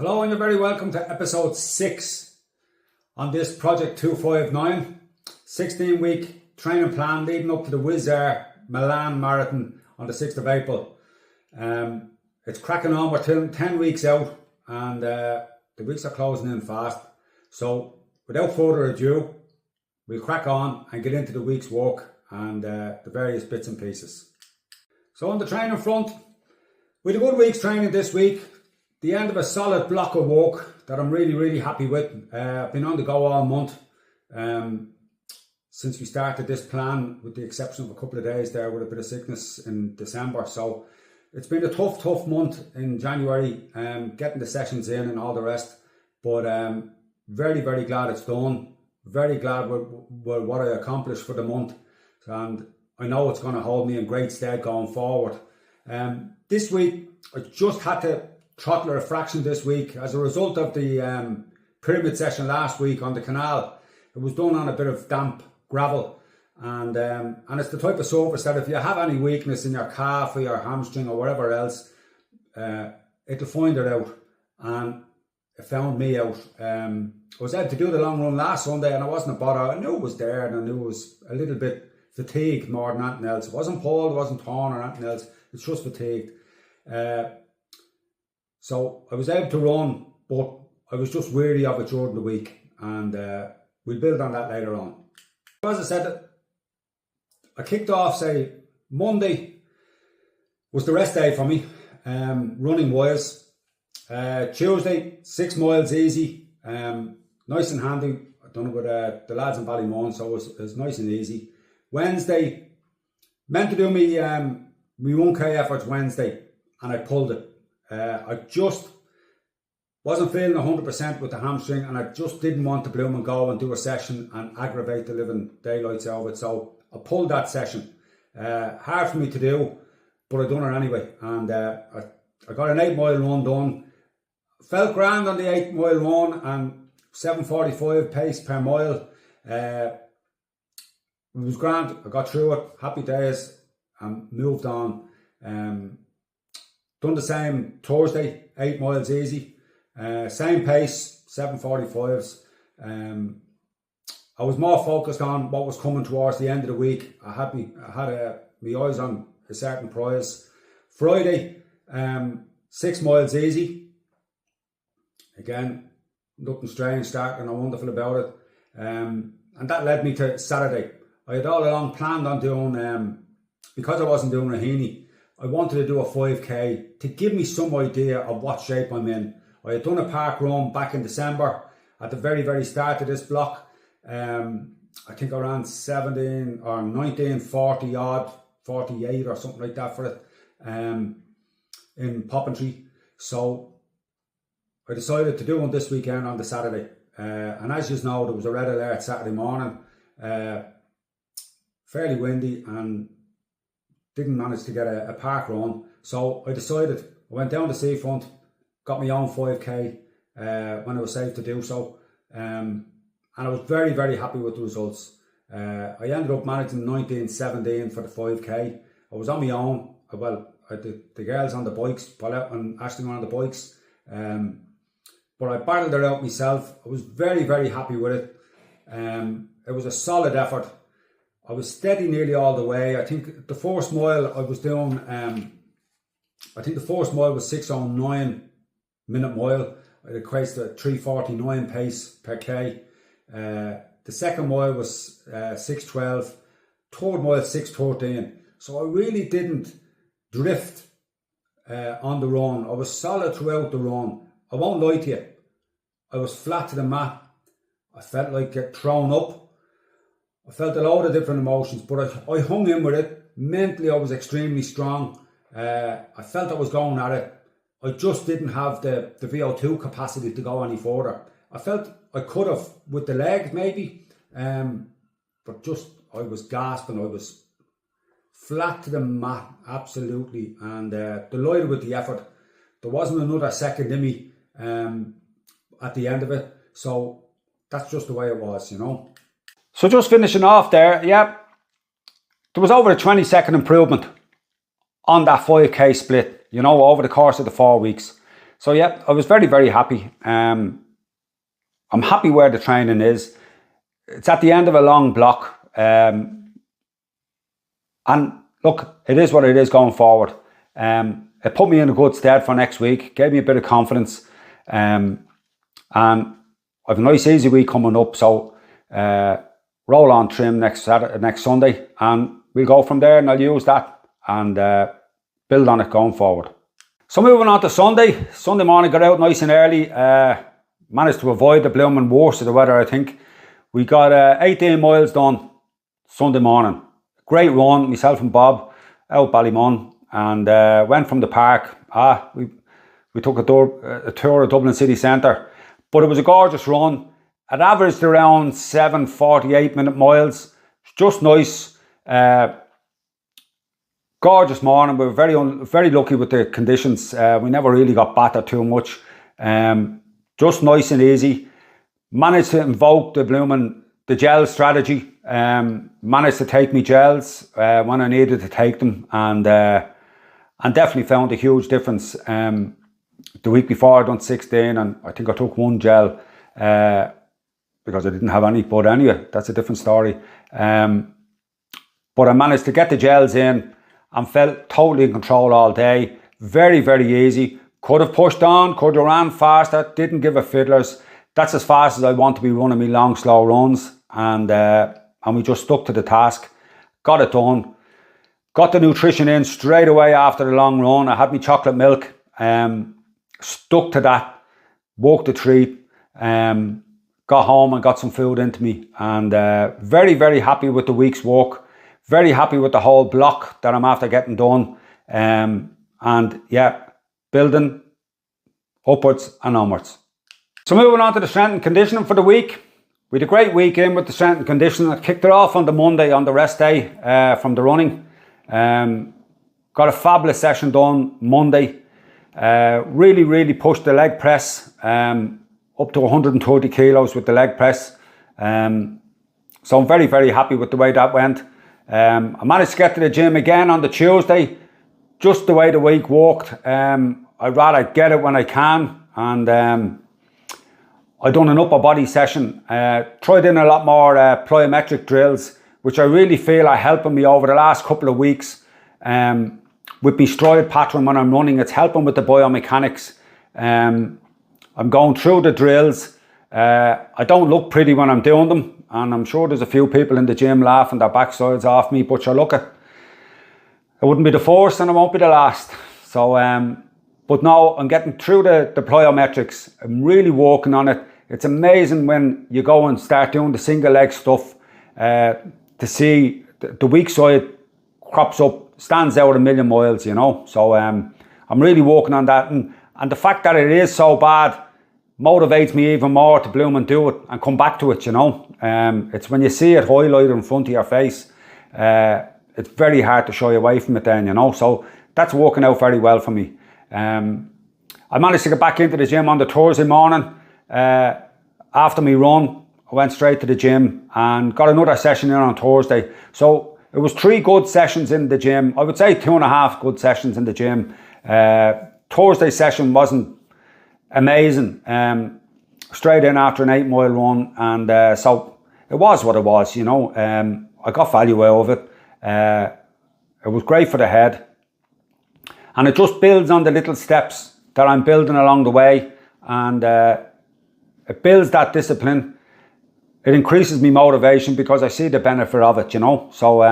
Hello and you're very welcome to episode 6 on this Project 259, 16-week training plan leading up to the Wizz Air Milan Marathon on the 6th of April. It's cracking on, we're 10 weeks out and the weeks are closing in fast. So without further ado, we'll crack on and get into the week's work and the various bits and pieces. So on the training front, we had a good week's training this week. The end of a solid block of work that I'm really happy with. I've been on the go all month since we started this plan, with the exception of a couple of days there with a bit of sickness in December. So it's been a tough month in January, getting the sessions in and all the rest. But very glad it's done. Very glad with what I accomplished for the month. And I know it's going to hold me in great stead going forward. This week, I just had to throttle a fraction this week as a result of the pyramid session last week on the canal. It was done on a bit of damp gravel, and it's the type of surface that if you have any weakness in your calf or your hamstring or whatever else, it'll find it out, and it found me out. I was able to do the long run last Sunday and I wasn't a bother. I knew it was there and I knew it was a little bit fatigued more than anything else. It wasn't pulled, it wasn't torn or anything else, it's just fatigued. So I was able to run, but I was just weary of it during the week, and we'll build on that later on. As I said, I kicked off, say, Monday was the rest day for me, running wise. Tuesday, 6 miles easy, nice and handy. I done it with the lads in Ballymun, so it was nice and easy. Wednesday, meant to do me 1k efforts Wednesday, and I pulled it. I just wasn't feeling 100% with the hamstring, and I just didn't want to bloom and go and do a session and aggravate the living daylights out of it. So I pulled that session. Hard for me to do, but I done it anyway. And I got an 8 mile run done. Felt grand on the 8 mile run and 7:45 pace per mile. It was grand. I got through it. Happy days and moved on. Done the same Thursday, 8 miles easy, same pace, 7:45s. I was more focused on what was coming towards the end of the week. I had my eyes on a certain prize. Friday, 6 miles easy. Again, nothing strange, starting or wonderful about it. And that led me to Saturday. I had all along planned on doing, because I wasn't doing Raheny, I wanted to do a 5k to give me some idea of what shape I'm in. I had done a park run back in December at the very start of this block. I think I ran 17 or 19, 40 odd, 48 or something like that for it in Poppentry. So I decided to do one this weekend on the Saturday. And as you know, there was a red alert Saturday morning. Fairly windy and didn't manage to get a park run, so I decided, I went down the seafront, got my own 5k when it was safe to do so, and I was very happy with the results. I ended up managing 19:17 for the 5k. I was on my own. I had the girls on the bikes, Paulette and Ashton on the bikes, but I battled it out myself. I was very happy with it. It was a solid effort. I was steady nearly all the way. I think the first mile I was doing, I think the first mile was 6:09 minute mile. It equates to 3:49 pace per k. The second mile was 6:12. Third mile 6:13. So I really didn't drift on the run. I was solid throughout the run. I won't lie to you. I was flat to the mat. I felt like get thrown up. I felt a load of different emotions, but I hung in with it. Mentally, I was extremely strong. I felt I was going at it. I just didn't have the VO2 capacity to go any further. I felt I could have with the legs maybe, but just I was gasping. I was flat to the mat, absolutely, and delighted with the effort. There wasn't another second in me at the end of it, so that's just the way it was, you know. So just finishing off there, yeah, there was over a 20-second improvement on that 5k split, you know, over the course of the 4 weeks. So yeah, I was very, very happy. I'm happy where the training is. It's at the end of a long block. And look, it is what it is going forward. It put me in a good stead for next week, gave me a bit of confidence. And I've a nice easy week coming up. So roll on trim next Sunday, and we'll go from there, and I'll use that and build on it going forward. So moving on to Sunday. Sunday morning, got out nice and early. Managed to avoid the blooming worst of the weather, I think. We got 18 miles done Sunday morning. Great run, myself and Bob out Ballymun, and went from the park. We took a tour of Dublin city centre, but it was a gorgeous run. It averaged around 7:48 minute miles. Just nice. Gorgeous morning. We were very lucky with the conditions. We never really got battered too much. Just nice and easy. Managed to invoke the gel strategy. Managed to take me gels when I needed to take them, and definitely found a huge difference. The week before I done 16, and I think I took one gel because I didn't have any, but anyway, that's a different story. But I managed to get the gels in and felt totally in control all day. Very, very easy. Could have pushed on, could have ran faster, didn't give a fiddler's. That's as fast as I want to be running me long, slow runs. And we just stuck to the task. Got it done. Got the nutrition in straight away after the long run. I had my chocolate milk. Stuck to that. Walked the treat. Got home and got some food into me. And very, very happy with the week's work. Very happy with the whole block that I'm after getting done. And yeah, building upwards and onwards. So moving on to the strength and conditioning for the week. We had a great week in with the strength and conditioning. I kicked it off on the Monday, on the rest day from the running. Got a fabulous session done Monday. Really, really pushed the leg press up to 130 kilos with the leg press. So I'm very, very happy with the way that went. I managed to get to the gym again on the Tuesday. Just the way the week walked. I'd rather get it when I can. And I done an upper body session. Tried in a lot more plyometric drills, which I really feel are helping me over the last couple of weeks. With my stride pattern when I'm running, it's helping with the biomechanics. I'm going through the drills. I don't look pretty when I'm doing them, and I'm sure there's a few people in the gym laughing their backsides off me, but sure, look, it wouldn't be the first and it won't be the last. So, but no, I'm getting through the plyometrics. I'm really working on it. It's amazing when you go and start doing the single leg stuff to see the weak side crops up, stands out a million miles, you know. So I'm really working on that, and the fact that it is so bad motivates me even more to bloom and do it and come back to it, you know. It's when you see it highlighted in front of your face, it's very hard to shy away from it then, you know. So that's working out very well for me. I managed to get back into the gym on the Thursday morning. After my run, I went straight to the gym and got another session in on Thursday. So it was 3 good sessions in the gym. I would say 2.5 good sessions in the gym. Thursday session wasn't amazing. Straight in after an 8-mile run, and so it was what it was, you know. I got value out of it. It was great for the head, and it just builds on the little steps that I'm building along the way, and it builds that discipline. It increases me motivation because I see the benefit of it, you know. So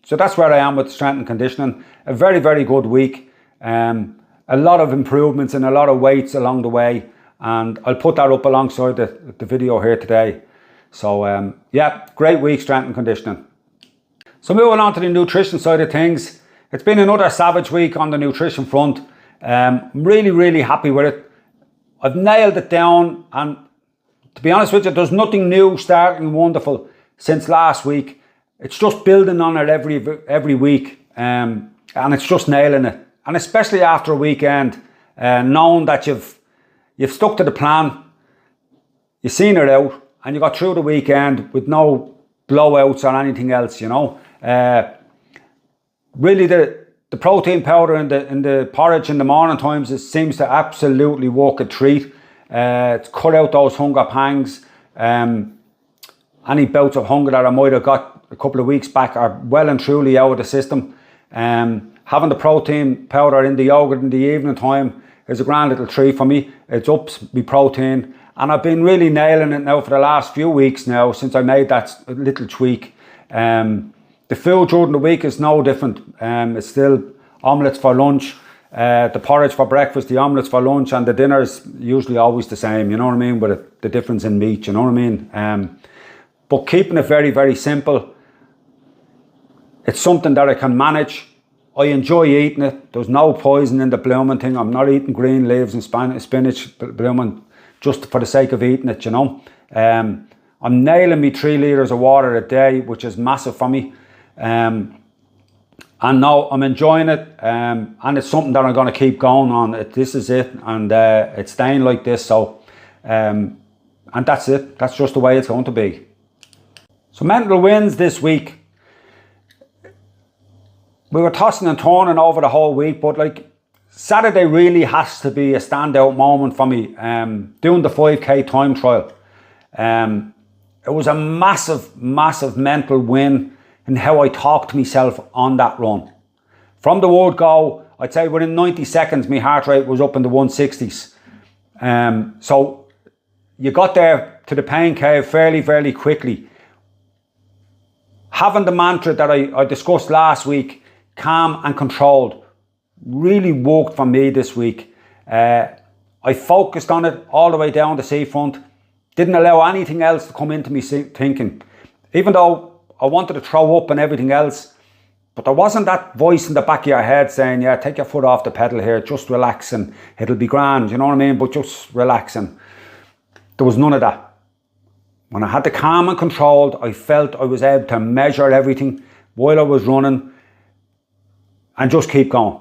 so that's where I am with strength and conditioning. A very, very good week. A lot of improvements and a lot of weights along the way, and I'll put that up alongside the video here today. So yeah, great week, strength and conditioning. So moving on to the nutrition side of things. It's been another savage week on the nutrition front. I'm really, really happy with it. I've nailed it down, and to be honest with you, there's nothing new, starting wonderful since last week. It's just building on it every week, and it's just nailing it. And especially after a weekend, knowing that you've stuck to the plan, you've seen it out, and you got through the weekend with no blowouts or anything else, you know. Really, the the protein powder in the porridge in the morning times, it seems to absolutely work a treat. It's cut out those hunger pangs. Any bouts of hunger that I might have got a couple of weeks back are well and truly out of the system. Having the protein powder in the yogurt in the evening time is a grand little treat for me. It ups my protein, and I've been really nailing it now for the last few weeks now since I made that little tweak. The food during the week is no different. It's still omelettes for lunch, the porridge for breakfast, the omelettes for lunch, and the dinner is usually always the same, you know what I mean, with the difference in meat, you know what I mean. But keeping it very, very simple. It's something that I can manage. I enjoy eating it. There's no poison in the blooming thing. I'm not eating green leaves and spinach blooming just for the sake of eating it, you know. I'm nailing me 3 litres of water a day, which is massive for me. And now I'm enjoying it, and it's something that I'm going to keep going on. This is it, and it's staying like this. So, and that's it. That's just the way it's going to be. So mental wins this week. We were tossing and turning over the whole week, but like Saturday really has to be a standout moment for me. Doing the 5k time trial. It was a massive, massive mental win in how I talked to myself on that run. From the word go, I'd say within 90 seconds, my heart rate was up in the 160s. So you got there to the pain cave fairly, fairly quickly. Having the mantra that I discussed last week, calm and controlled, really worked for me this week. I focused on it all the way down the seafront. Didn't allow anything else to come into me thinking. Even though I wanted to throw up and everything else, but there wasn't that voice in the back of your head saying, yeah, take your foot off the pedal here, just relax and it'll be grand, you know what I mean? But just relaxing. There was none of that. When I had the calm and controlled, I felt I was able to measure everything while I was running and just keep going.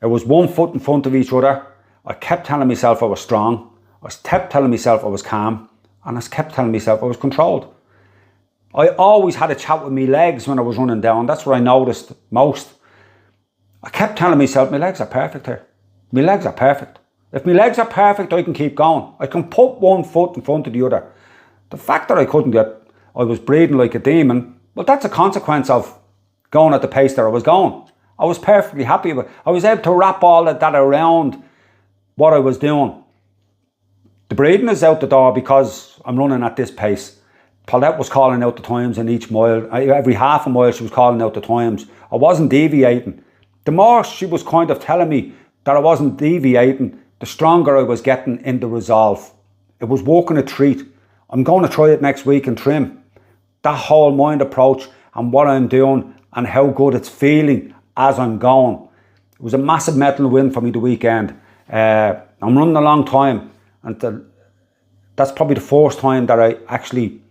It was one foot in front of each other. I kept telling myself I was strong. I kept telling myself I was calm. And I kept telling myself I was controlled. I always had a chat with my legs when I was running down. That's what I noticed most. I kept telling myself, my legs are perfect here. My legs are perfect. If my legs are perfect, I can keep going. I can put one foot in front of the other. The fact that I was breathing like a demon, well, that's a consequence of going at the pace that I was going. I was perfectly happy with it. I was able to wrap all of that around what I was doing. The breathing is out the door because I'm running at this pace. Paulette was calling out the times in each mile. Every half a mile she was calling out the times. I wasn't deviating. The more she was kind of telling me that I wasn't deviating, the stronger I was getting in the resolve. It was working a treat. I'm going to try it next week and trim. That whole mind approach and what I'm doing and how good it's feeling as I'm going. It was a massive mental win for me the weekend. I'm running a long time, and that's probably the first time that I actually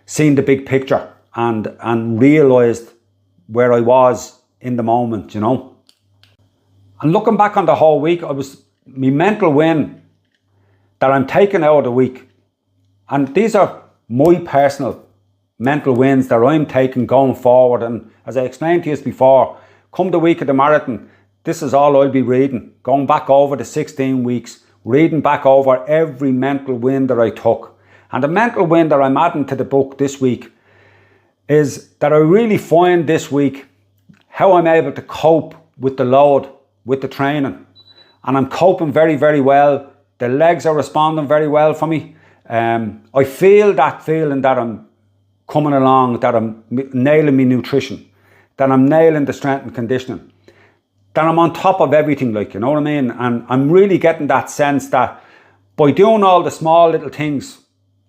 seen the big picture and realised where I was in the moment, you know. And looking back on the whole week, my mental win that I'm taking out of the week, and these are my personal mental wins that I'm taking going forward. And as I explained to you before, come the week of the marathon, this is all I'll be reading, going back over the 16 weeks, reading back over every mental win that I took. And the mental win that I'm adding to the book this week is that I really find this week how I'm able to cope with the load, with the training. And I'm coping very, very well. The legs are responding very well for me. I feel that feeling that I'm coming along, that I'm nailing my nutrition, that I'm nailing the strength and conditioning, that I'm on top of everything, like, you know what I mean? And I'm really getting that sense that by doing all the small little things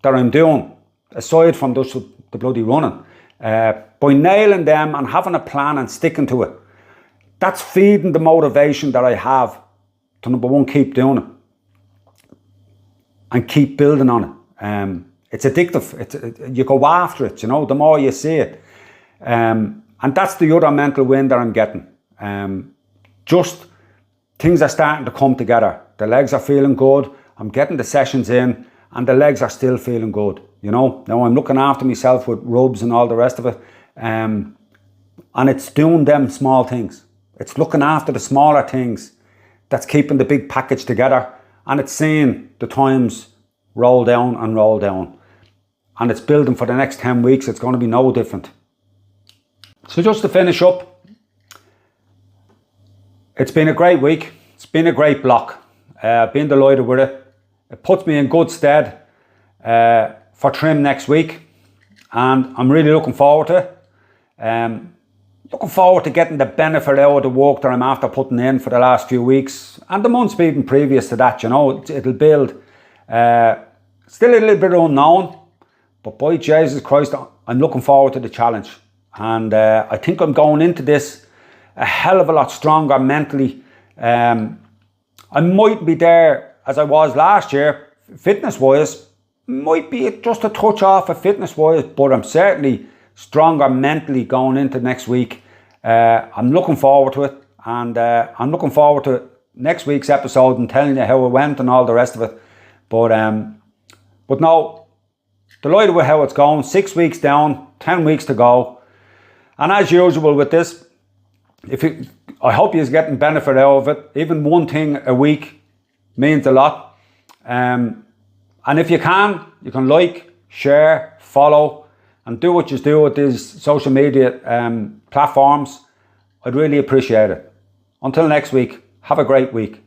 that I'm doing, aside from just the bloody running, by nailing them and having a plan and sticking to it, that's feeding the motivation that I have to, number one, keep doing it and keep building on it. It's addictive. You go after it, you know, the more you see it. And that's the other mental win that I'm getting. Just things are starting to come together. The legs are feeling good. I'm getting the sessions in and the legs are still feeling good. You know, now I'm looking after myself with rubs and all the rest of it. And it's doing them small things. It's looking after the smaller things that's keeping the big package together, and it's seeing the times roll down and roll down. And it's building for the next 10 weeks. It's going to be no different. So just to finish up, it's been a great week. It's been a great block. I've been delighted with it. It puts me in good stead for trim next week. And I'm really looking forward to it. Looking forward to getting the benefit out of the work that I'm after putting in for the last few weeks and the months even previous to that. You know, it'll build. Still a little bit unknown, but by Jesus Christ, I'm looking forward to the challenge. And I think I'm going into this a hell of a lot stronger mentally. I might be there as I was last year, fitness-wise. Might be just a touch off of fitness-wise, but I'm certainly stronger mentally going into next week. I'm looking forward to it, and I'm looking forward to next week's episode and telling you how it went and all the rest of it. But no, delighted with how it's going. 6 weeks down, 10 weeks to go, and as usual with this, I hope you're getting benefit out of it. Even one thing a week means a lot. And if you can like, share, follow, and do what you do with these social media platforms. I'd really appreciate it. Until next week, have a great week.